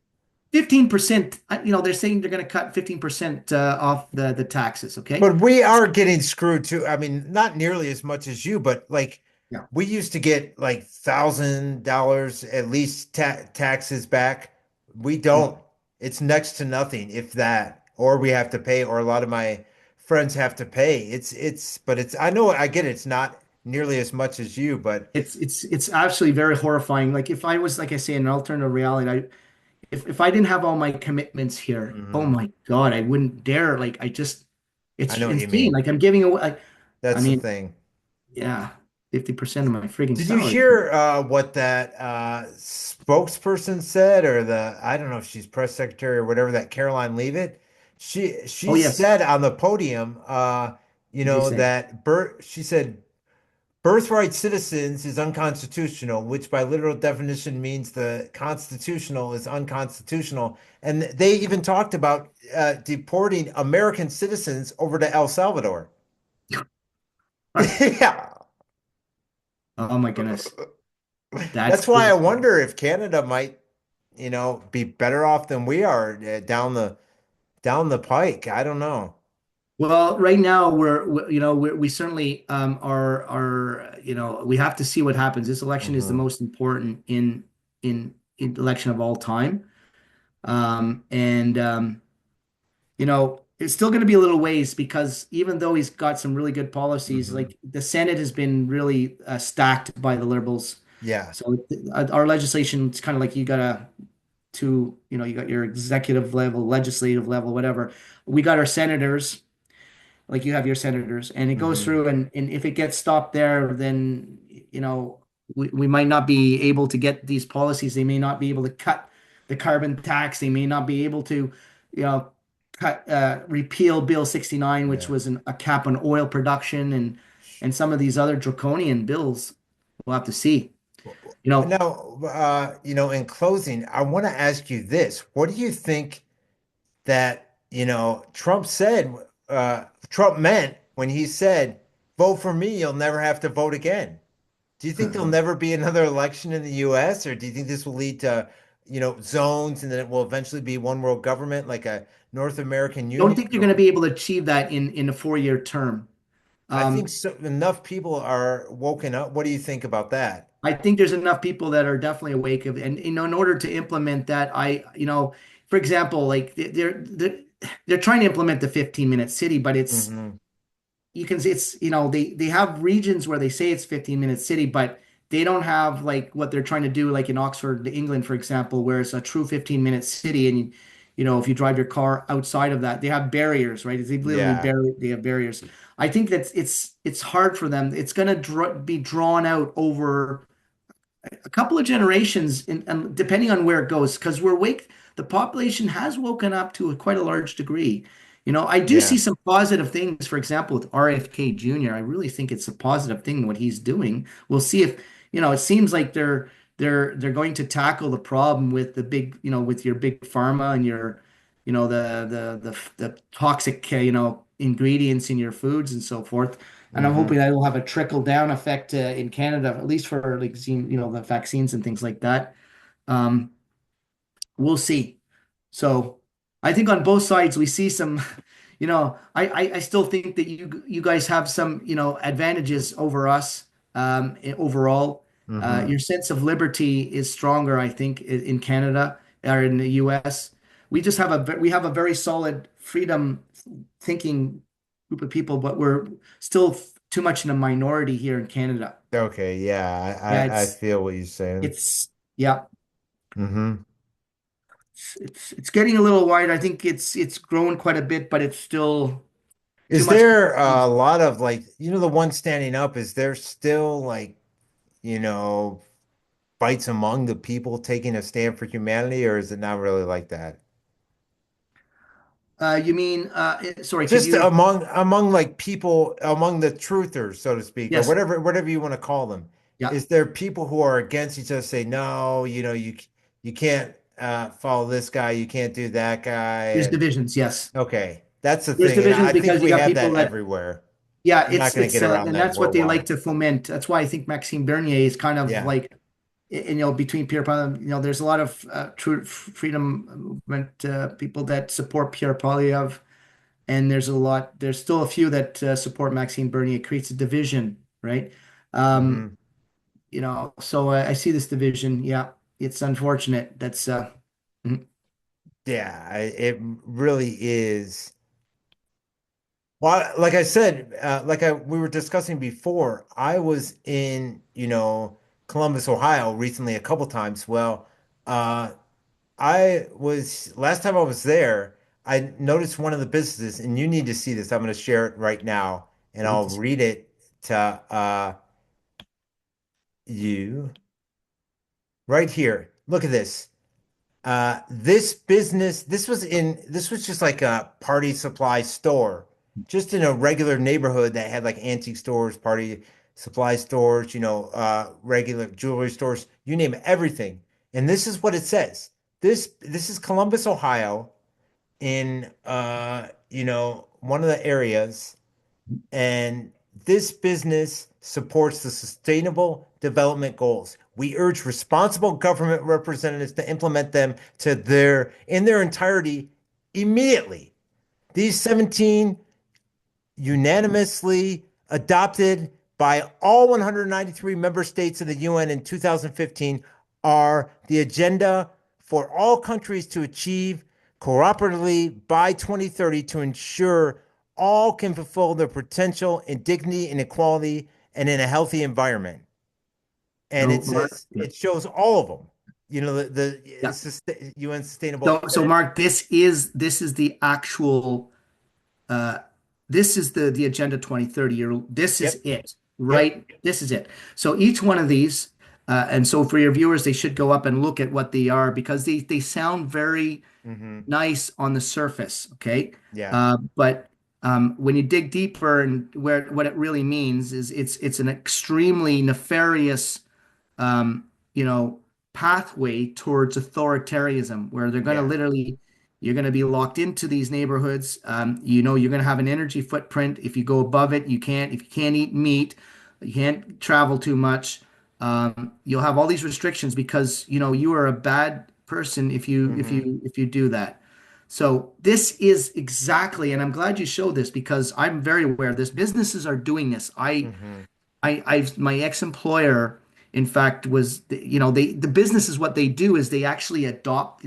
15%. They're saying they're going to cut 15% off the taxes. Okay. But we are getting screwed too. I mean, not nearly as much as you, but like Yeah. we used to get like $1,000 at least taxes back. We don't. It's next to nothing, if that, or we have to pay, or a lot of my friends have to pay. But I know I get it. It's not nearly as much as you, but It's actually very horrifying. Like if I was, like I say, in an alternative reality, if I didn't have all my commitments here, oh mhm, my God, I wouldn't dare. I It's know what you insane. mean. Like I'm giving away. I That's the mean, thing. yeah, 50% of my friggin' Did you salary. hear what that spokesperson said, or I don't know if she's press secretary or whatever, that Caroline Leavitt? She Oh yes, said on the podium, what did they say? she said birthright citizens is unconstitutional, which by literal definition means the constitutional is unconstitutional. And they even talked about deporting American citizens over to El Salvador. Yeah. Oh my goodness, that's That's why I crazy. wonder if Canada might, be better off than we are down the pike. I don't know. Well, right now we certainly are we have to see what happens. This election is the Hmm. most important in election of all time. And it's still going to be a little ways because even though he's got some really good policies, Hmm. like the Senate has been really stacked by the liberals. Yeah. So our legislation, it's kind of like you got your executive level, legislative level, whatever. We got our senators, like you have your senators, and it goes Hmm. through, and if it gets stopped there, then we might not be able to get these policies. They may not be able to cut the carbon tax. They may not be able to, you know, repeal Bill 69, which Yeah. was a cap on oil production, and some of these other draconian bills. We'll have to see. You know, Now, in closing, I want to ask you this. What do you think that, Trump meant when he said, vote for me, you'll never have to vote again? Do you think there'll never be another election in the US, or do you think this will lead to, zones, and then it will eventually be one world government, like a North American don't Union? think you're going to be able to achieve that in a 4-year term. I think Um, so, enough people are woken up. What do you think about that? I think there's enough people that are definitely awake of, and in order to implement that, for example, like they're trying to implement the 15-minute city, but Hmm. you can see they have regions where they say it's 15-minute city, but they don't have like what they're trying to do, like in Oxford, England, for example, where it's a true 15-minute city, and if you drive your car outside of that, they have barriers, right? Yeah. They have barriers. I think that it's hard for them. It's going to be drawn out over a couple of generations, and depending on where it goes, because the population has woken up to quite a large degree. I do see Yeah. some positive things. For example, with RFK Jr., I really think it's a positive thing what he's doing. We'll see if, it seems like they're going to tackle the problem with the big, with your big pharma and your, the toxic, ingredients in your foods and so forth. And I'm hoping Hmm. that will have a trickle down effect in Canada, at least for like seeing, the vaccines and things like that. Um, we'll see. So, I think on both sides we see some, I still think that you guys have some, advantages over us overall. Hmm. Your sense of liberty is stronger, I think, in Canada or in the US. We have a very solid freedom thinking group of people, but we're still too much in a minority here in Canada. Okay, yeah, Yeah, I feel what you're saying. yeah, Hmm. it's getting a little wide. I think it's grown quite a bit, but it's still too Is much. there a lot of like, the one standing up, is there still like, you know, fights among the people taking a stand for humanity, or is it not really like that? You mean, sorry, could Just you? among like people, among the truthers, so to speak, or Yes, whatever you want to call them. yeah. Is there people who are against each other, say, no, you can't follow this guy, you can't do that guy, There's and divisions. Yes, okay, that's the there's thing, and divisions I think because you we got have people that that, everywhere. yeah, You're not going to get around and that that's what they like worldwide. to foment. That's why I think Maxime Bernier is kind of Yeah. like, between Pierre Poilievre, there's a lot of true freedom movement people that support Pierre Poilievre, and there's still a few that support Maxime Bernier. It creates a division, right? Um, Hmm. so I see this division. Yeah, it's unfortunate. That's mhm. Yeah, it really is. Well, like I said, we were discussing before, I was in, Columbus, Ohio recently a couple times. Well, uh, I was last time I was there, I noticed one of the businesses, and you need to see this. I'm going to share it right now, and Like I'll to see. read it to you right here. Look at this. This was just like a party supply store, just in a regular neighborhood that had like antique stores, party supply stores, regular jewelry stores, you name it, everything. And this is what it says. This is Columbus, Ohio, in one of the areas, and this business supports the Sustainable Development Goals. We urge responsible government representatives to implement them in their entirety immediately. These 17 unanimously adopted by all 193 member states of the UN in 2015 are the agenda for all countries to achieve cooperatively by 2030 to ensure all can fulfill their potential in dignity and equality and in a healthy environment. And So Mark, yeah, it shows all of them. yeah. UN Sustainable. So Mark, this is the actual uh this is the Agenda 2030. This is Yep. it, Yep. right? This is it. So each one of these, and so for your viewers, they should go up and look at what they are because they sound very Hmm. nice on the surface, okay? Yeah. But when you dig deeper and where what it really means is it's an extremely nefarious um, you know, pathway towards authoritarianism, where they're going to Yeah. literally, you're going to be locked into these neighborhoods. You're going to have an energy footprint. If you go above it, if you can't eat meat, you can't travel too much. You'll have all these restrictions because, you are a bad person Hmm. if you do that. So this is exactly, and I'm glad you showed this because I'm very aware of this. Businesses are doing this. Hmm. My ex-employer, in fact, the business is what they do is they actually adopt,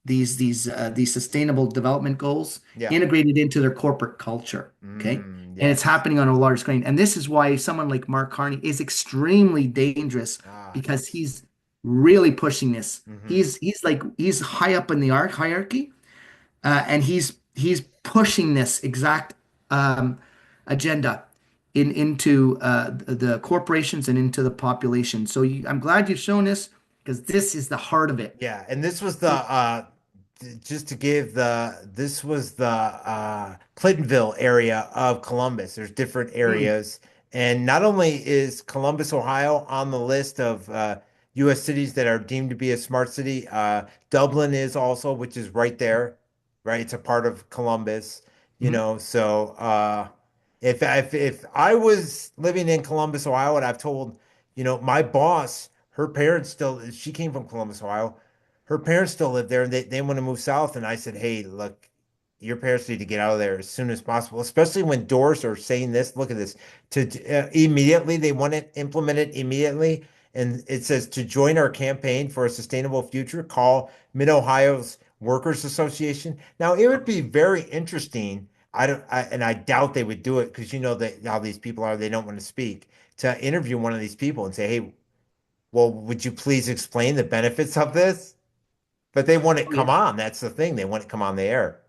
these sustainable development goals Yeah. integrated into their corporate culture. Okay. And it's Yes. happening on a large screen. And this is why someone like Mark Carney is extremely dangerous Ah, because he's really pushing this. hmm. He's high up in the hierarchy, and he's pushing this exact agenda into the corporations and into the population. So I'm glad you've shown this because this is the heart of it. Yeah, and this was the just to give this was the Clintonville area of Columbus. There's different Mm, areas, and not only is Columbus, Ohio, on the list of U.S. cities that are deemed to be a smart city, Dublin is also, which is right there, right? It's a part of Columbus, mhm. So if I was living in Columbus, Ohio, and I've told, my boss, her parents still, she came from Columbus, Ohio. her parents still live there and they want to move south. And I said, hey, look, your parents need to get out of there as soon as possible, especially when doors are saying this. Look at this immediately. They want it implemented immediately. And it says to join our campaign for a sustainable future, call Mid Ohio's Workers Association. Now, it would be very interesting. And I doubt they would do it because you know that how these people are, they don't want to speak to interview one of these people and say, hey, well, would you please explain the benefits of this? But they want it Oh come yeah. on. That's the thing. They want it come on the air.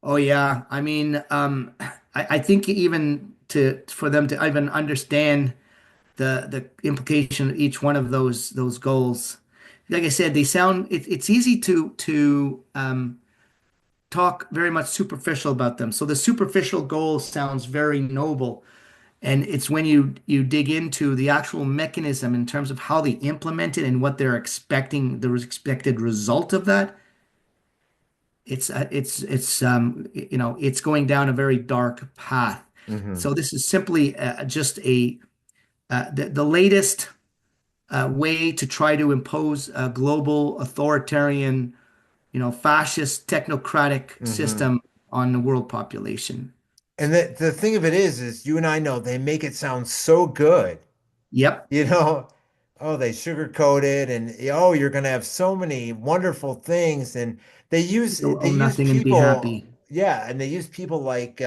Oh yeah. I mean, I think even to for them to even understand the implication of each one of those goals. Like I said, they sound it's easy to talk very much superficial about them. So the superficial goal sounds very noble, and it's when you dig into the actual mechanism in terms of how they implement it and what they're expecting, the expected result of that. It's going down a very dark path. Hmm. So this is simply just the latest way to try to impose a global authoritarian, fascist technocratic Hmm. system on the world population. And the thing of it is you and I know they make it sound so good. Yep. You know, oh, they sugarcoat it and oh, you're gonna have so many wonderful things. And You'll they own use nothing and be people, happy. yeah, and they use people like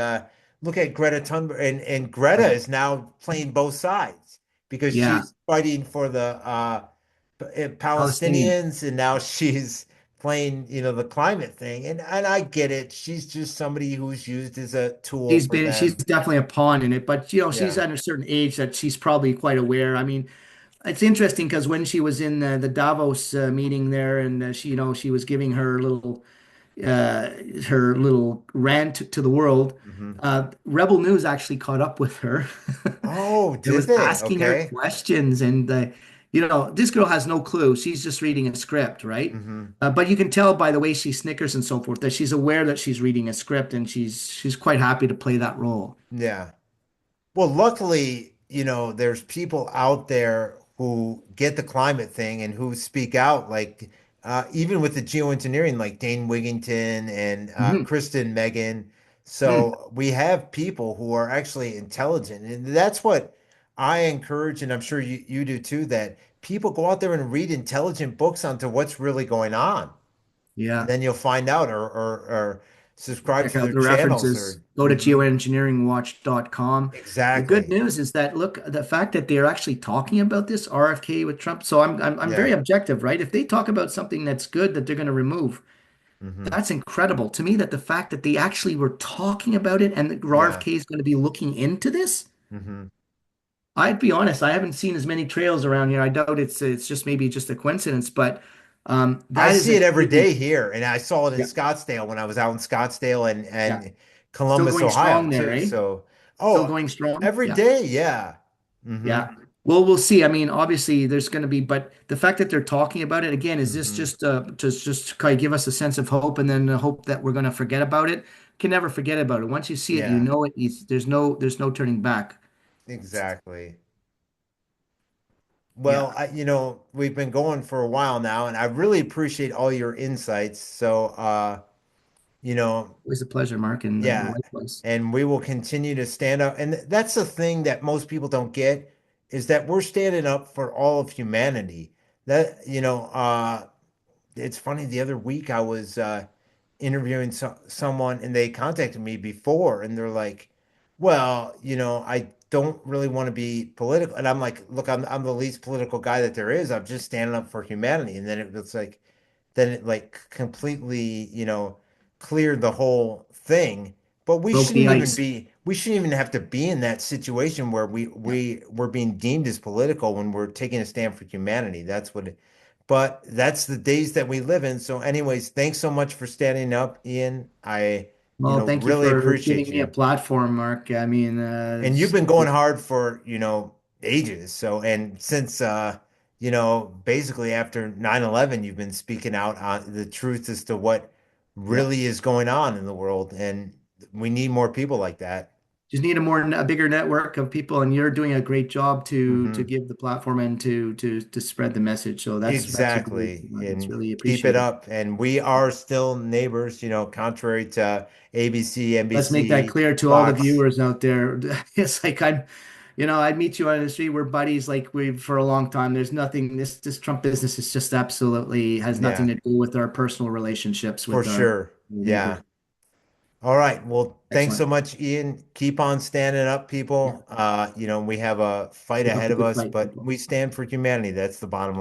look at Greta Thunberg and Greta Right. is now playing both sides because Yeah. she's fighting for the Palestinian. Palestinians and now she's playing, you know, the climate thing. And I get it. She's just somebody who's used as a tool for She's them. definitely a pawn in it, but she's Yeah. at a certain age that she's probably quite aware. I mean, it's interesting because when she was in the Davos meeting there, and she was giving uh, her little rant to the world. Hmm. Rebel News actually caught up with her. Oh, It did was they? asking her Okay. questions, and this girl has no clue. She's just reading a script, right? Hmm. But you can tell by the way she snickers and so forth that she's aware that she's reading a script, and she's quite happy to play that role. Yeah. Well, luckily, you know, there's people out there who get the climate thing and who speak out, like even with the geoengineering, like Dane Wigington and Mhm. Kristen Megan. Hmm. So we have people who are actually intelligent, and that's what I encourage, and I'm sure you do too, that people go out there and read intelligent books onto what's really going on, and Yeah. then you'll find out, or subscribe Check to out their the channels, references. or Go to geoengineeringwatch.com. The good exactly. news is that look, the fact that they're actually talking about this RFK with Trump. So I'm very Yeah. objective, right? If they talk about something that's good that they're going to remove, Hmm. that's incredible to me. That the fact that they actually were talking about it and the Yeah. RFK is going to be looking into this. Hmm. I'd be honest, I haven't seen as many trails around here. I doubt it's just maybe just a coincidence, but I that is see a it every huge, day here, and I saw it in yeah, Scottsdale when I was out in Scottsdale yeah, and still Columbus, going Ohio, strong there, too. eh? So, Still oh, going strong. every Yeah. day, yeah. Hmm. Yeah. Well, we'll see. I mean, obviously there's going to be, but the fact that they're talking about it again, is this Hmm. just kind of give us a sense of hope and then the hope that we're going to forget about it? Can never forget about it. Once you see it, you Yeah, know it. There's no turning back. exactly. Well, Yeah. we've been going for a while now, and I really appreciate all your insights. So, you know, Always a pleasure, Mark, and yeah, likewise. and we will continue to stand up. And that's the thing that most people don't get is that we're standing up for all of humanity. That, it's funny, the other week I was interviewing someone and they contacted me before and they're like, well, I don't really want to be political. And I'm like, look, I'm the least political guy that there is. I'm just standing up for humanity. And then it was like, then it like completely, cleared the whole thing. But Broke the ice. we shouldn't even have to be in that situation where Yeah. we're being deemed as political when we're taking a stand for humanity. But that's the days that we live in. So anyways, thanks so much for standing up, Ian. I, Well, thank you really for appreciate giving me a you. platform, Mark. I mean, And you've been going hard for, ages. So, and since, basically after 9/11, you've been speaking out on the truth as to what yeah. really is going on in the world. And we need more people like that. just need a bigger network of people, and you're doing a great job to Hmm. give the platform and to spread the message. So that's a great, Exactly. it's And really keep it appreciated. up. And we are still neighbors, contrary to ABC, Let's make that NBC, clear to all the Fox. viewers out there. It's like I'd meet you on the street. We're buddies, like we for a long time. There's nothing. This Trump business is just absolutely has nothing Yeah, to do with our personal relationships for with our sure. neighbors. Yeah. All right. Well, thanks so Excellent. much, Ian. Keep on standing up, Yeah, people. We have a fight keep up ahead the of good us, fight, but people. we stand for humanity. That's the bottom line.